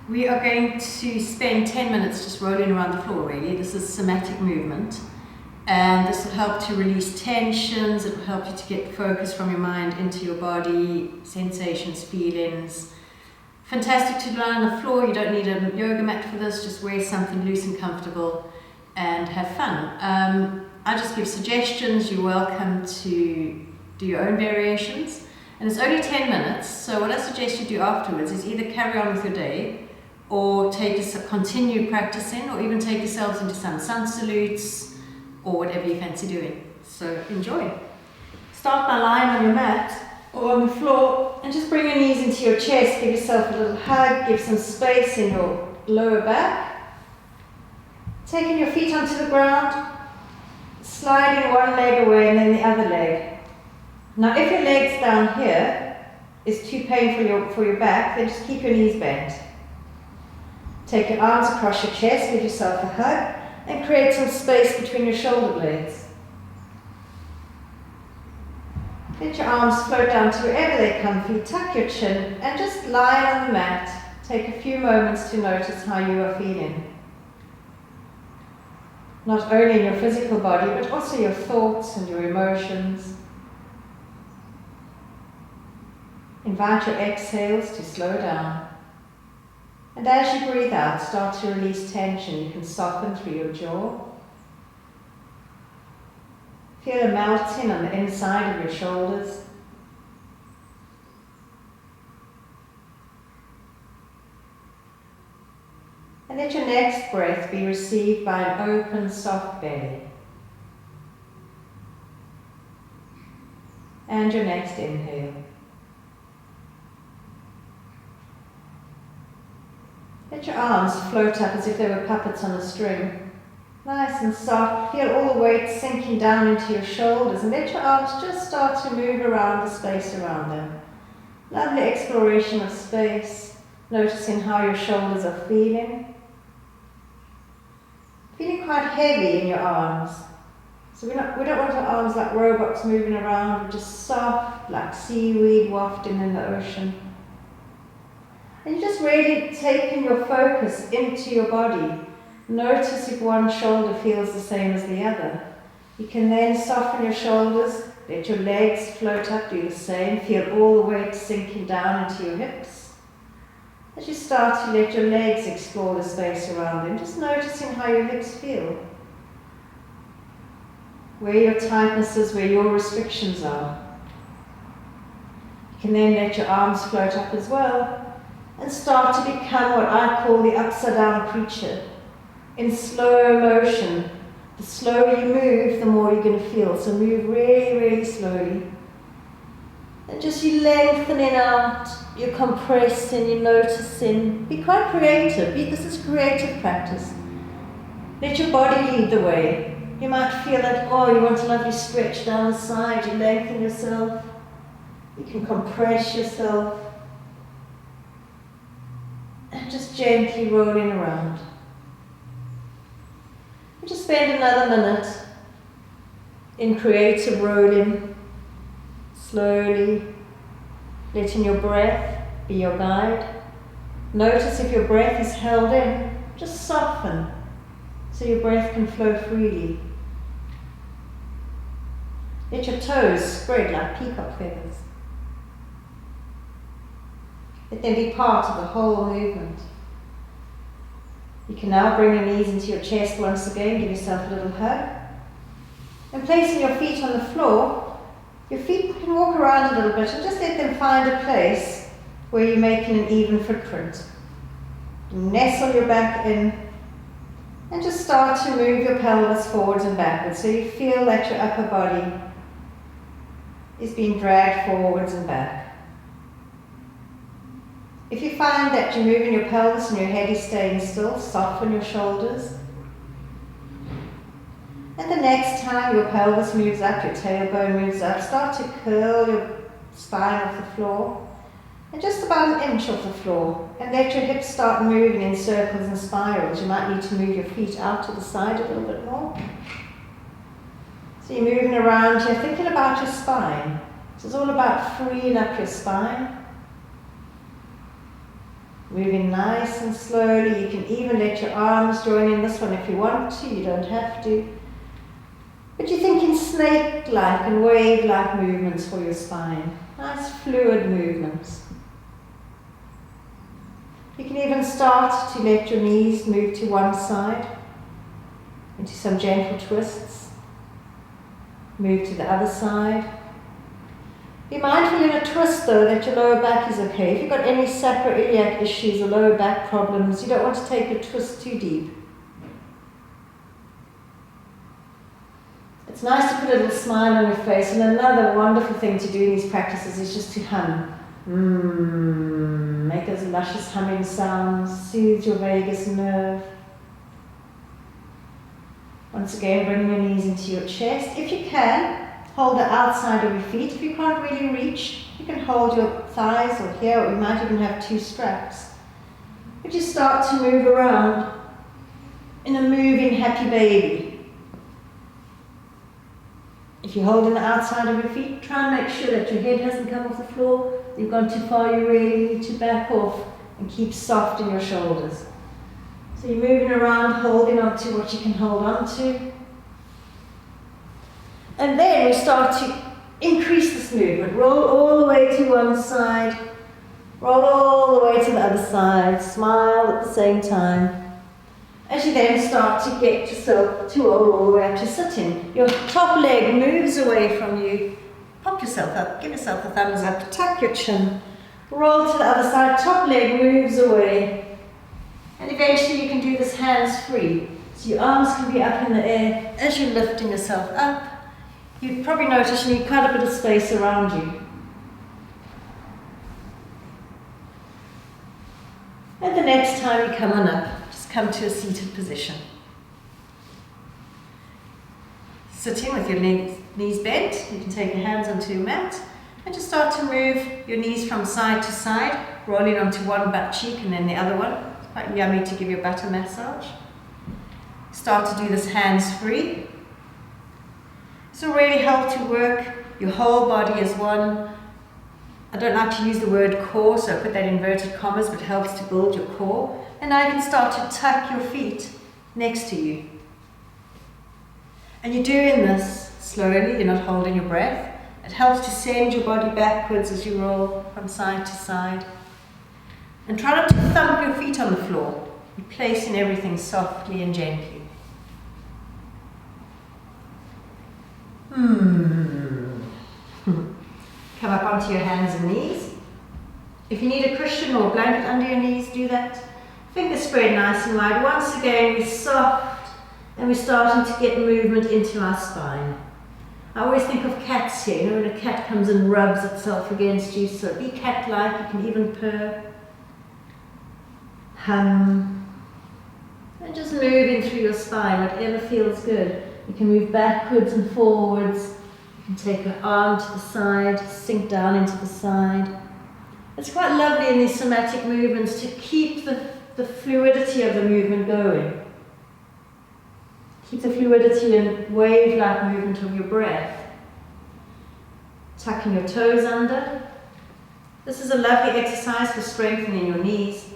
We are going to spend 10 minutes just rolling around the floor really. This is somatic movement. And this will help to release tensions, it will help you to get focus from your mind into your body, sensations, feelings. Fantastic to lie on the floor, you don't need a yoga mat for this, just wear something loose and comfortable and have fun. I just give suggestions, you're welcome to do your own variations. And it's only 10 minutes, so what I suggest you do afterwards is either carry on with your day, or continue practicing, or even take yourselves into some sun salutes, or whatever you fancy doing. So enjoy. Start by lying on your mat or on the floor and just bring your knees into your chest. Give yourself a little hug, give some space in your lower back. Taking your feet onto the ground, sliding one leg away and then the other leg. Now if your legs down here is too painful for your back, then just keep your knees bent. Take your arms across your chest, give yourself a hug, and create some space between your shoulder blades. Let your arms float down to wherever they're comfy, tuck your chin, and just lie on the mat. Take a few moments to notice how you are feeling. Not only in your physical body, but also your thoughts and your emotions. Invite your exhales to slow down. And as you breathe out, start to release tension. You can soften through your jaw. Feel a melting on the inside of your shoulders. And let your next breath be received by an open, soft belly. And your next inhale. Let your arms float up as if they were puppets on a string. Nice and soft. Feel all the weight sinking down into your shoulders and let your arms just start to move around the space around them. Lovely exploration of space, noticing how your shoulders are feeling. Feeling quite heavy in your arms. So we don't want our arms like robots moving around, we're just soft like seaweed wafting in the ocean. And you're just really taking your focus into your body. Notice if one shoulder feels the same as the other. You can then soften your shoulders, let your legs float up, do the same. Feel all the weight sinking down into your hips. As you start to let your legs explore the space around them, just noticing how your hips feel. Where your tightness is, where your restrictions are. You can then let your arms float up as well. And start to become what I call the upside down creature. In slow motion. The slower you move, the more you're going to feel. So move really, really slowly. And just you lengthening out, you're compressing, you're noticing. Be quite creative. This is creative practice. Let your body lead the way. You might feel that, you want a lovely stretch down the side. You lengthen yourself. You can compress yourself. And just gently rolling around. And just spend another minute in creative rolling, slowly, letting your breath be your guide. Notice if your breath is held in, just soften so your breath can flow freely. Let your toes spread like peacock feathers. Let them be part of the whole movement. You can now bring your knees into your chest once again, give yourself a little hug. And placing your feet on the floor, your feet can walk around a little bit and just let them find a place where you're making an even footprint. Nestle your back in and just start to move your pelvis forwards and backwards so you feel that your upper body is being dragged forwards and back. If you find that you're moving your pelvis and your head is staying still, soften your shoulders. And the next time your pelvis moves up, your tailbone moves up, start to curl your spine off the floor and just about an inch off the floor. And let your hips start moving in circles and spirals. You might need to move your feet out to the side a little bit more. So you're moving around here, thinking about your spine. So it's all about freeing up your spine. Moving nice and slowly. You can even let your arms join in this one if you want to, you don't have to. But you're thinking snake-like and wave-like movements for your spine. Nice fluid movements. You can even start to let your knees move to one side into some gentle twists. Move to the other side. Be mindful in a twist though that your lower back is okay. If you've got any sacroiliac issues or lower back problems, you don't want to take your twist too deep. It's nice to put a little smile on your face, and another wonderful thing to do in these practices is just to hum. Make those luscious humming sounds, soothe your vagus nerve. Once again, bring your knees into your chest. If you can, hold the outside of your feet. If you can't really reach, you can hold your thighs or here, or you might even have two straps. But you start to move around in a moving happy baby. If you're holding the outside of your feet, try and make sure that your head hasn't come off the floor. You've gone too far, you really need to back off and keep soft in your shoulders. So you're moving around, holding on to what you can hold on to. And then we start to increase this movement. Roll all the way to one side, roll all the way to the other side, smile at the same time. As you then start to get yourself to roll all the way up to sitting. Your top leg moves away from you. Pop yourself up, give yourself a thumbs up, tuck your chin, roll to the other side, top leg moves away. And eventually you can do this hands free. So your arms can be up in the air as you're lifting yourself up. You'd probably notice you need quite a bit of space around you. And the next time you come on up, just come to a seated position. Sitting with your knees bent, you can take your hands onto your mat and just start to move your knees from side to side, rolling onto one butt cheek and then the other one. It's quite yummy to give your butt a massage. Start to do this hands free. This will really help to work your whole body as one. I don't like to use the word core, so I put that in inverted commas, but it helps to build your core. And now you can start to tuck your feet next to you. And you're doing this slowly, you're not holding your breath. It helps to send your body backwards as you roll from side to side. And try not to thump your feet on the floor. You're placing everything softly and gently. Come up onto your hands and knees. If you need a cushion or a blanket under your knees, do that. Fingers spread nice and wide. Once again, we're soft and we're starting to get movement into our spine. I always think of cats here, you know, when a cat comes and rubs itself against you, so be cat-like, you can even purr, hum, and just moving through your spine, whatever feels good. You can move backwards and forwards. You can take your arm to the side, sink down into the side. It's quite lovely in these somatic movements to keep the fluidity of the movement going. Keep the fluidity and wave-like movement of your breath. Tucking your toes under. This is a lovely exercise for strengthening your knees.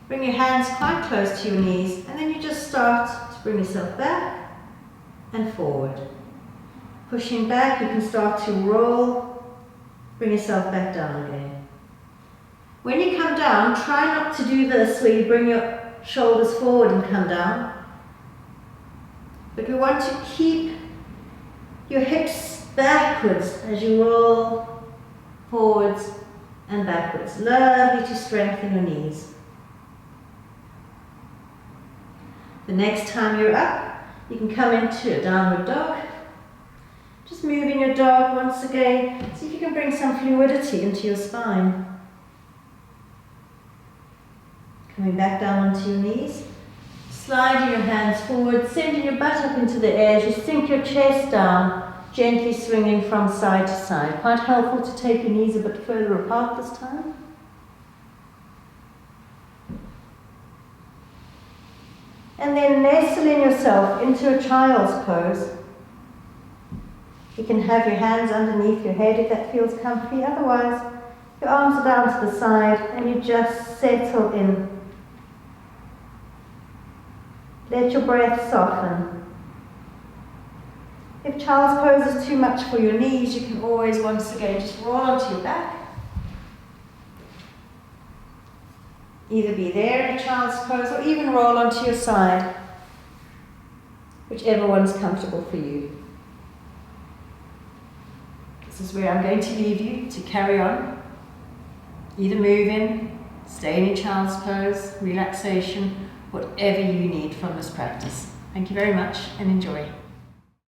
Bring your hands quite close to your knees, and then you just start to bring yourself back and forward. Pushing back, you can start to roll, bring yourself back down again. When you come down, try not to do this where you bring your shoulders forward and come down. But we want to keep your hips backwards as you roll forwards and backwards. Lovely to strengthen your knees. The next time you're up, you can come into a downward dog. Just moving your dog once again. See if you can bring some fluidity into your spine. Coming back down onto your knees. Sliding your hands forward, sending your butt up into the air as you sink your chest down, gently swinging from side to side. Quite helpful to take your knees a bit further apart this time. And then nestling yourself into a child's pose. You can have your hands underneath your head if that feels comfy. Otherwise, Your arms are down to the side and you just settle in. Let your breath soften. If child's pose is too much for your knees, you can always once again just roll onto your back. Either be there in a child's pose or even roll onto your side, whichever one's comfortable for you. This is where I'm going to leave you to carry on. Either move in, stay in child's pose, relaxation, whatever you need from this practice. Thank you very much and enjoy.